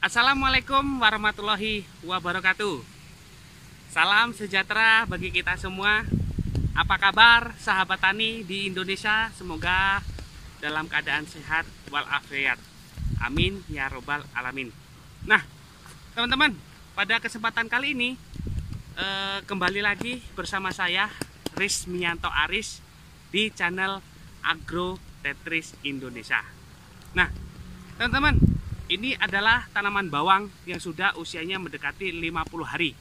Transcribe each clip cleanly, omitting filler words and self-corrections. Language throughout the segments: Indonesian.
Assalamualaikum warahmatullahi wabarakatuh. Salam sejahtera bagi kita semua. Apa kabar sahabat tani di Indonesia? Semoga dalam keadaan sehat walafiat. Amin ya robbal alamin. Nah, teman-teman, pada kesempatan kali ini kembali lagi bersama saya Rismianto Aris di channel Agro Tetris Indonesia. Nah, teman-teman, ini adalah tanaman bawang yang sudah usianya mendekati 50 hari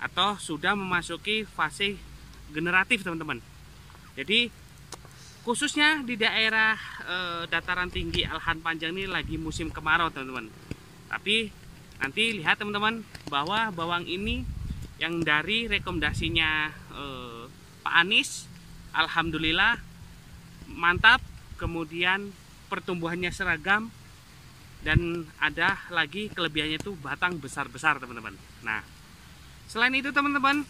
atau sudah memasuki fase generatif, teman-teman. Jadi khususnya di daerah dataran tinggi Alhan Panjang ini lagi musim kemarau, teman-teman. Tapi nanti lihat teman-teman bahwa bawang ini yang dari rekomendasinya Pak Anies, alhamdulillah mantap, kemudian pertumbuhannya seragam, dan ada lagi kelebihannya itu batang besar-besar, teman-teman. Nah, selain itu teman-teman,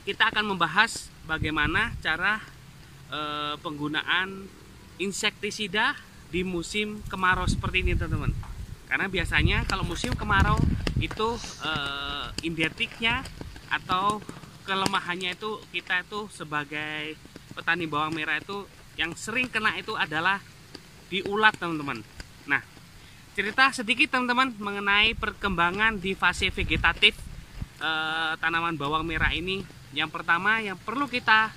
kita akan membahas bagaimana cara penggunaan insektisida di musim kemarau seperti ini, teman-teman. Karena biasanya kalau musim kemarau itu identiknya atau kelemahannya itu kita itu sebagai petani bawang merah itu yang sering kena itu adalah di ulat, teman-teman. Nah, cerita sedikit teman-teman mengenai perkembangan di fase vegetatif tanaman bawang merah ini. Yang pertama yang perlu kita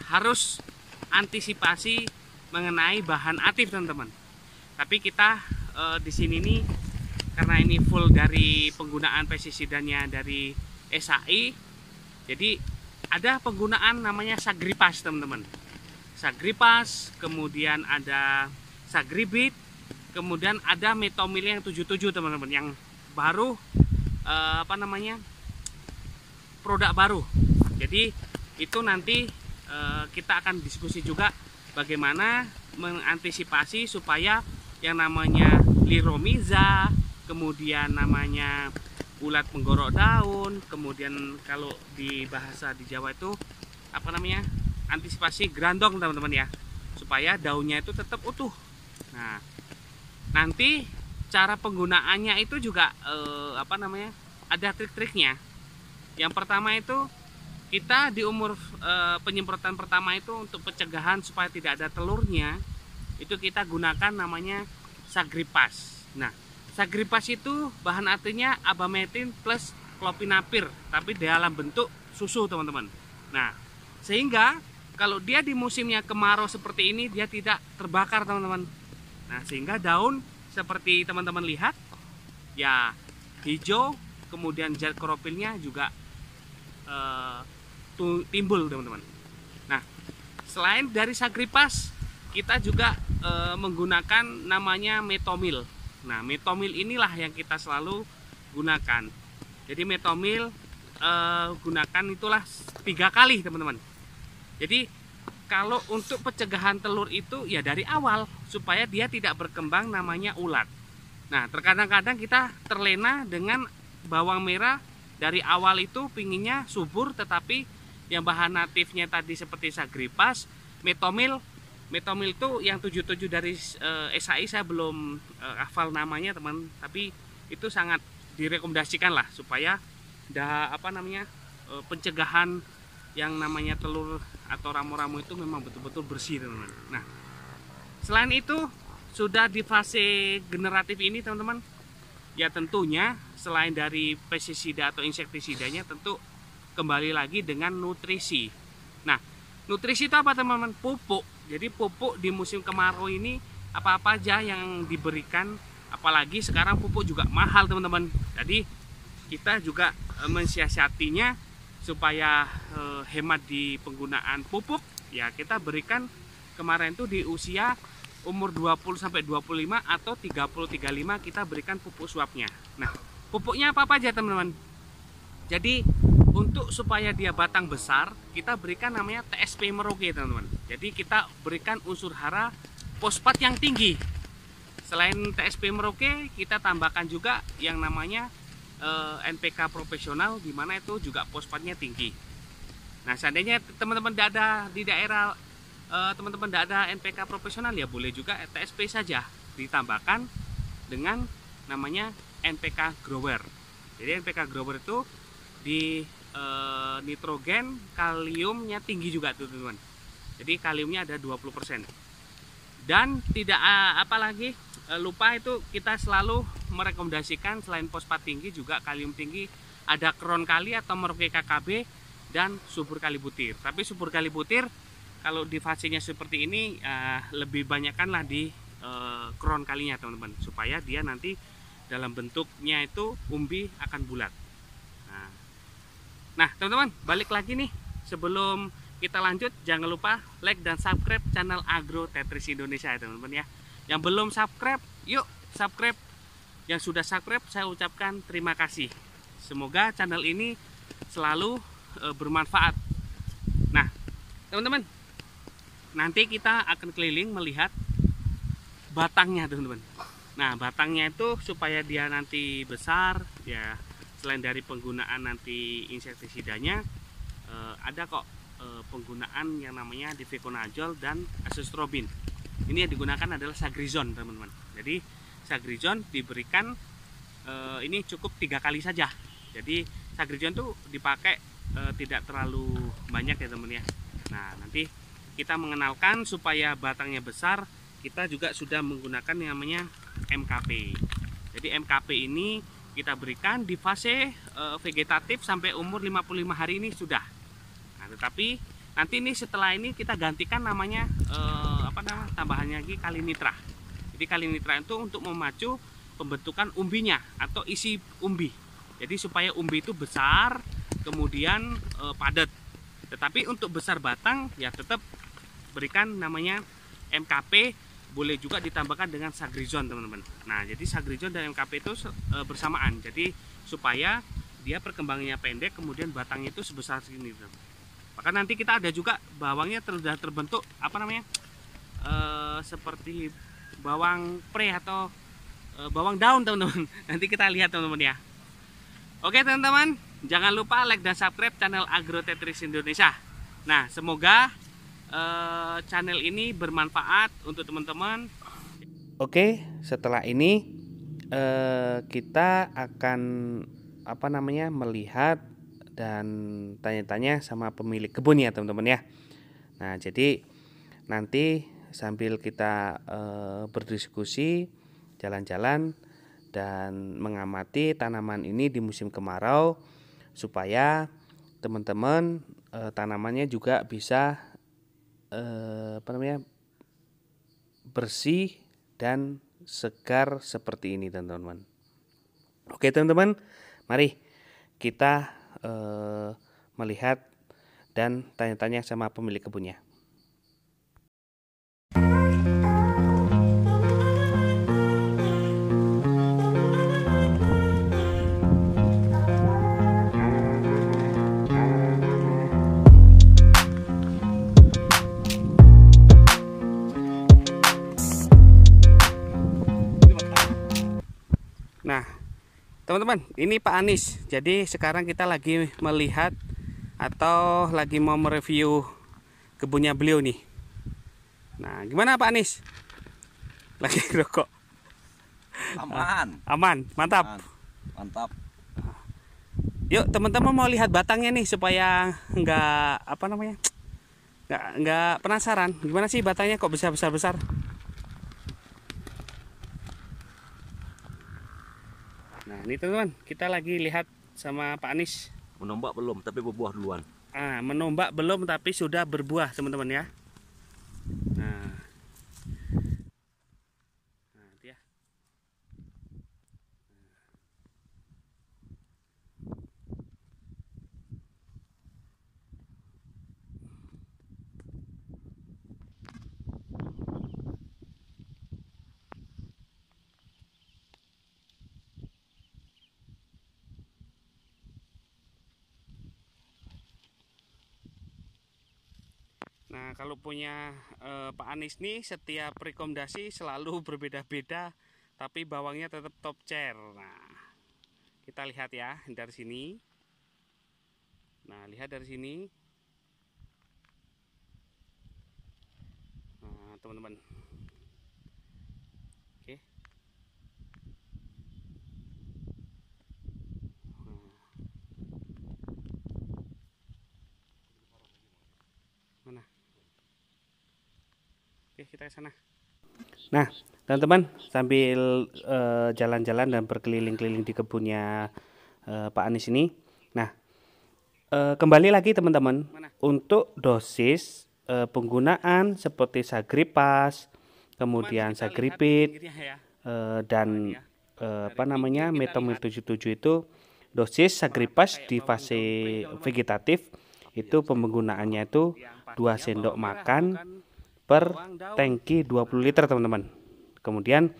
harus antisipasi mengenai bahan aktif, teman-teman. Tapi kita di sini nih, karena ini full dari penggunaan pestisidanya dari SAI, jadi ada penggunaan namanya Sagripas, teman-teman. Sagripas, kemudian ada Sagribit, kemudian ada Metomil yang 77, teman-teman, yang baru produk baru. Jadi itu nanti kita akan diskusi juga bagaimana mengantisipasi supaya yang namanya liromiza, kemudian namanya ulat penggorok daun, kemudian kalau di bahasa di Jawa itu antisipasi grandong, teman-teman ya, supaya daunnya itu tetap utuh. Nah, nanti cara penggunaannya itu juga ada trik-triknya. Yang pertama itu kita di umur penyemprotan pertama itu untuk pencegahan supaya tidak ada telurnya, itu kita gunakan namanya Sagripas. Nah, Sagripas itu bahan aktifnya abametin plus klopinapir, tapi dalam bentuk susu, teman-teman. Nah, sehingga kalau dia di musimnya kemarau seperti ini dia tidak terbakar, teman-teman. Nah, sehingga daun seperti teman-teman lihat ya hijau, kemudian zat klorofilnya juga timbul, teman-teman. Nah, selain dari Sagripas, kita juga menggunakan namanya Metomil. Nah, Metomil inilah yang kita selalu gunakan. Jadi Metomil gunakan itulah 3 kali, teman-teman. Jadi kalau untuk pencegahan telur itu ya dari awal supaya dia tidak berkembang namanya ulat. Nah, terkadang-kadang kita terlena dengan bawang merah dari awal itu pinginnya subur, tetapi yang bahan natifnya tadi seperti Sagripas, Metomil itu yang 77 dari SAI, saya belum hafal namanya, teman, tapi itu sangat direkomendasikan lah supaya pencegahan yang namanya telur atau ramu-ramu itu memang betul-betul bersih, teman-teman. Nah, selain itu sudah di fase generatif ini, teman-teman, ya tentunya selain dari pestisida atau insektisidanya, tentu kembali lagi dengan nutrisi. Nah, nutrisi itu apa, teman-teman? Pupuk. Jadi pupuk di musim kemarau ini apa-apa aja yang diberikan, apalagi sekarang pupuk juga mahal, teman-teman. Jadi kita juga mensiasatinya supaya hemat di penggunaan pupuk. Ya, kita berikan kemarin itu di usia umur 20 sampai 25 atau 30-35 kita berikan pupuk suapnya. Nah, pupuknya apa aja, teman-teman? Jadi untuk supaya dia batang besar, kita berikan namanya TSP Merauke, teman-teman. Jadi kita berikan unsur hara fosfat yang tinggi. Selain TSP Merauke, kita tambahkan juga yang namanya NPK profesional, di mana itu juga fosfatnya tinggi. Nah, seandainya teman-teman tidak ada di daerah NPK profesional, ya boleh juga TSP saja ditambahkan dengan namanya NPK grower. Jadi NPK grower itu di nitrogen, kaliumnya tinggi juga tuh teman-teman. Jadi kaliumnya ada 20%. Dan tidak apalagi lupa itu kita selalu merekomendasikan selain fosfat tinggi juga kalium tinggi, ada kron kali atau Merauke KKB dan subur kali butir. Tapi subur kali butir kalau di fasenya seperti ini lebih banyakkanlah di kron kalinya teman-teman, supaya dia nanti dalam bentuknya itu umbi akan bulat. Nah teman-teman, balik lagi nih, sebelum kita lanjut jangan lupa like dan subscribe channel Agro Tetris Indonesia ya teman-teman ya. Yang belum subscribe, yuk subscribe. Yang sudah subscribe saya ucapkan terima kasih. Semoga channel ini selalu bermanfaat. Nah teman-teman, nanti kita akan keliling melihat batangnya teman-teman. Nah batangnya itu supaya dia nanti besar ya, selain dari penggunaan nanti insektisidanya, ada kok penggunaan yang namanya difeconazole dan azostrobin. Ini yang digunakan adalah Sagrizon teman-teman. Jadi Sagrizon diberikan ini cukup 3 kali saja. Jadi Sagrizon tuh dipakai tidak terlalu banyak ya teman ya. Nah nanti kita mengenalkan supaya batangnya besar, kita juga sudah menggunakan yang namanya MKP. Jadi MKP ini kita berikan di fase vegetatif sampai umur 55 hari ini sudah. Nah, tetapi nanti ini setelah ini kita gantikan namanya tambahannya lagi kalinitra. Jadi kalinitra itu untuk memacu pembentukan umbinya atau isi umbi. Jadi supaya umbi itu besar, kemudian padat. Tetapi untuk besar batang ya tetap berikan namanya MKP. Boleh juga ditambahkan dengan Sagrizon teman-teman. Nah jadi Sagrizon dan MKP itu bersamaan, jadi supaya dia perkembangannya pendek, kemudian batangnya itu sebesar segini teman. Maka nanti kita ada juga bawangnya sudah terbentuk seperti bawang pre atau bawang daun teman-teman. Nanti kita lihat teman-teman ya. Oke teman-teman, jangan lupa like dan subscribe channel Agro Tetris Indonesia. Nah semoga channel ini bermanfaat untuk teman-teman. Oke, setelah ini kita akan melihat dan tanya-tanya sama pemilik kebun ya teman-teman ya. Nah jadi nanti sambil kita berdiskusi, jalan-jalan dan mengamati tanaman ini di musim kemarau, supaya teman-teman tanamannya juga bisa bersih dan segar seperti ini teman-teman. Oke teman-teman, mari kita melihat dan tanya-tanya sama pemilik kebunnya. Nah teman-teman, ini Pak Anis. Jadi sekarang kita lagi melihat atau lagi mau mereview kebunnya beliau nih. Nah gimana Pak Anis? Lagi rokok? Aman. Aman, mantap. Mantap. Yuk teman-teman mau lihat batangnya nih supaya nggak nggak penasaran. Gimana sih batangnya kok bisa besar-besar? Nah ini teman-teman, kita lagi lihat sama Pak Anis. Menombak belum, tapi berbuah duluan. Menombak belum, tapi sudah berbuah teman-teman ya. Nah dia. Nah kalau punya Pak Anis nih, setiap rekomendasi selalu berbeda-beda, tapi bawangnya tetap top chair. Nah kita lihat ya dari sini. Nah lihat dari sini. Nah teman-teman, oke. Oke, kita ke sana. Nah, teman-teman, sambil jalan-jalan dan berkeliling-keliling di kebunnya Pak Anies ini. Nah, kembali lagi teman-teman, untuk dosis penggunaan seperti Sagripas, kemudian Sagripit, dan Metomil 77 itu dosis Sagripas di fase vegetatif itu penggunaannya itu 2 sendok makan per tangki 20 liter teman-teman. Kemudian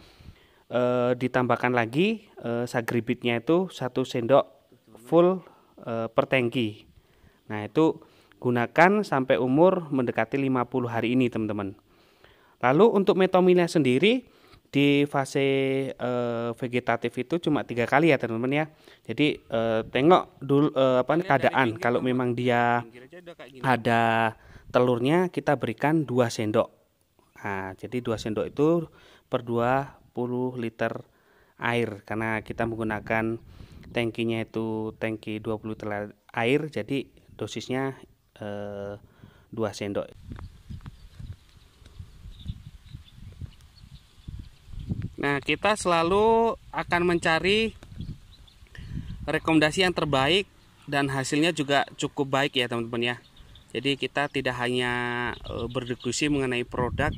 ditambahkan lagi Sagripitnya itu 1 sendok full per tangki. Nah, itu gunakan sampai umur mendekati 50 hari ini teman-teman. Lalu untuk Metomilnya sendiri di fase vegetatif itu cuma 3 kali ya teman-teman ya. Jadi tengok dulu keadaan. Kalau memang dia ada telurnya, kita berikan 2 sendok. Nah, jadi 2 sendok itu per 20 liter air, karena kita menggunakan tangkinya itu tangki 20 liter air, jadi dosisnya 2 sendok. Nah, kita selalu akan mencari rekomendasi yang terbaik dan hasilnya juga cukup baik ya teman-teman ya. Jadi kita tidak hanya berdiskusi mengenai produk,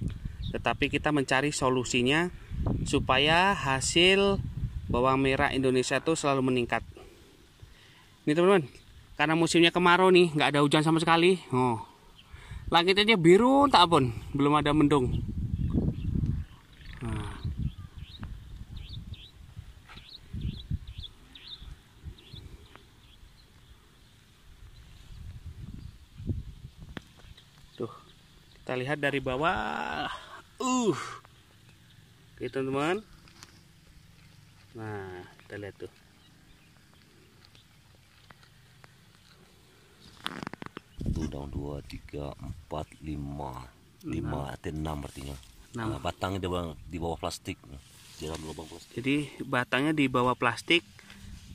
tetapi kita mencari solusinya supaya hasil bawang merah Indonesia itu selalu meningkat. Ini teman-teman, karena musimnya kemarau nih, nggak ada hujan sama sekali. Oh, langitnya biru tak pun, belum ada mendung. Nah. Tuh, kita lihat dari bawah. Oke teman-teman. Nah, kita lihat tuh. Dong 2, 3, 4, 5, 6 artinya. Nah, batangnya di bawah plastik, dalam lubang plastik. Jadi batangnya di bawah plastik.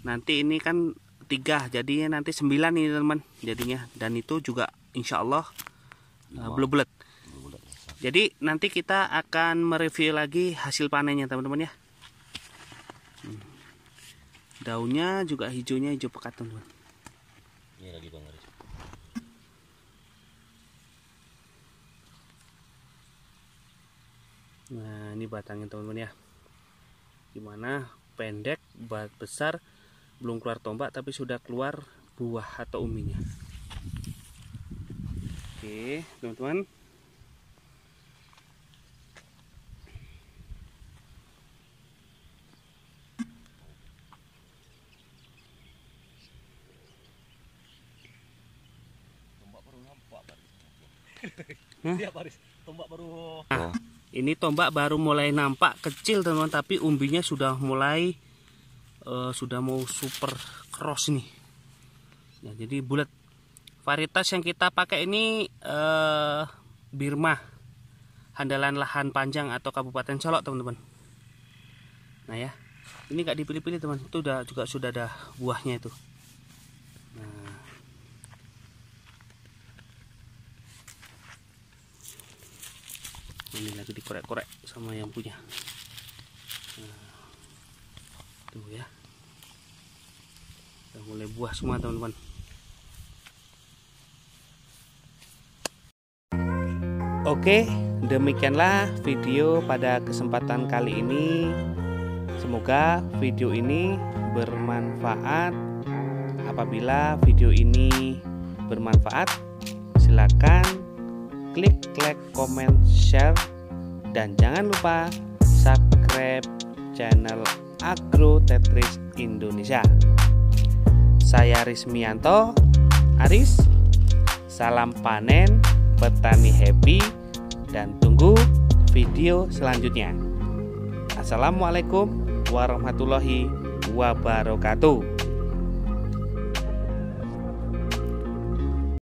Nanti ini kan 3, jadinya nanti 9 nih teman-teman jadinya. Dan itu juga insya Allah bulat-bulat. Jadi nanti kita akan mereview lagi hasil panennya teman-teman ya. Daunnya juga hijaunya hijau pekat teman-teman. Ini lagi Bang Aris. Nah, ini batangnya teman-teman ya. Gimana? Pendek, besar, belum keluar tombak tapi sudah keluar buah atau uminya. Oke, teman-teman. Tombak baru. Nah, ini tombak baru mulai nampak kecil teman-teman, tapi umbinya sudah mulai sudah mau super cross nih. Nah, jadi bulat. Varietas yang kita pakai ini Birma, Handalan Lahan Panjang atau Kabupaten Solok teman-teman. Nah ya, ini nggak dipilih-pilih teman, itu juga sudah ada buahnya itu. Nah, ini lagi dikorek-korek sama yang punya. Nah, tuh ya, udah mulai buah semua teman-teman. Oke, demikianlah video pada kesempatan kali ini. Semoga video ini bermanfaat. Apabila video ini bermanfaat, silakan klik like, comment, share, dan jangan lupa subscribe channel Agrotetris Indonesia. Saya Rismianto, Aris. Salam panen, petani happy, dan tunggu video selanjutnya. Assalamualaikum warahmatullahi wabarakatuh.